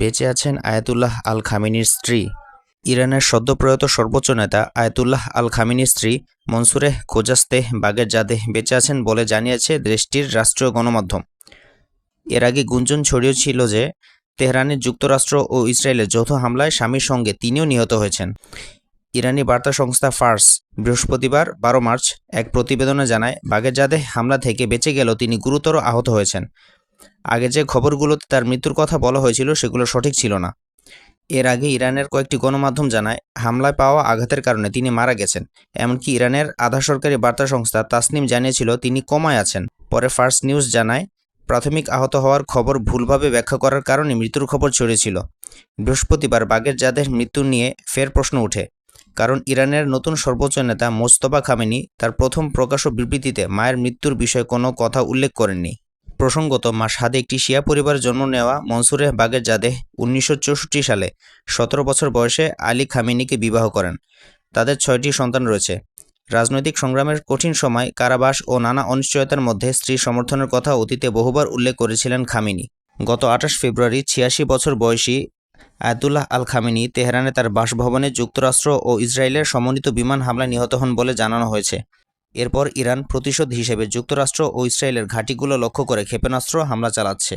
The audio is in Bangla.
বেঁচে আছেন আয়াতুল্লাহ আল খামেনির স্ত্রী। ইরানের সদ্যপ্রয়াত সর্বোচ্চ নেতা আয়াতুল্লাহ আল খামেনির স্ত্রী মনসুরেহ খোজাস্তেহ বাগেরজাদেহ বেঁচে আছেন বলে জানিয়েছে দেশটির রাষ্ট্রীয় গণমাধ্যম। এর আগে গুঞ্জন ছড়িয়েছিল যে তেহরানের যুক্তরাষ্ট্র ও ইসরায়েলের যৌথ হামলায় স্বামীর সঙ্গে তিনিও নিহত হয়েছেন। ইরানি বার্তা সংস্থা ফার্স বৃহস্পতিবার 12 মার্চ এক প্রতিবেদনে জানায়, বাগেরজাদেহ হামলা থেকে বেঁচে গেলেও তিনি গুরুতর আহত হয়েছেন। আগে যে খবরগুলোতে তার মৃত্যুর কথা বলা হয়েছিল সেগুলো সঠিক ছিল না। এর আগে ইরানের কয়েকটি গণমাধ্যম জানায়, হামলায় পাওয়া আঘাতের কারণে তিনি মারা গেছেন। এমনকি ইরানের আধা সরকারি বার্তা সংস্থা তাসনিম জানিয়েছিল তিনি কোমায় আছেন। পরে ফার্স নিউজ জানায়, প্রাথমিক আহত হওয়ার খবর ভুলভাবে ব্যাখ্যা করার কারণে মৃত্যুর খবর ছড়িয়েছিল। বৃহস্পতিবার বাগেরজাদেহ মৃত্যু নিয়ে ফের প্রশ্ন ওঠে, কারণ ইরানের নতুন সর্বোচ্চ নেতা মোজতবা খামেনি তার প্রথম প্রকাশ্য বিবৃতিতে মায়ের মৃত্যুর বিষয়ে কোনো কথা উল্লেখ করেননি। প্রসঙ্গত, মাশহাদে একটি শিয়া পরিবারে জন্ম নেওয়া মনসুরেহ বাগেরজাদেহ 1964 সালে 17 বছর বয়সে আলী খামেনিকে বিবাহ করেন। তাদের 6টি সন্তান রয়েছে। রাজনৈতিক সংগ্রামের কঠিন সময়, কারাবাস ও নানা অনিশ্চয়তার মধ্যে স্ত্রীর সমর্থনের কথা অতীতে বহুবার উল্লেখ করেছিলেন খামেনি। গত 28 ফেব্রুয়ারি 86 বছর বয়সী আয়াতুল্লাহ আল খামেনি তেহরানে তার বাসভবনে যুক্তরাষ্ট্র ও ইসরায়েলের সমন্বিত বিমান হামলায় নিহত হন বলে জানানো হয়েছে। এরপর ইরান প্রতিশোধ হিসেবে যুক্তরাষ্ট্র ও ইসরায়েলের ঘাঁটিগুলো লক্ষ্য করে ক্ষেপণাস্ত্র হামলা চালাচ্ছে।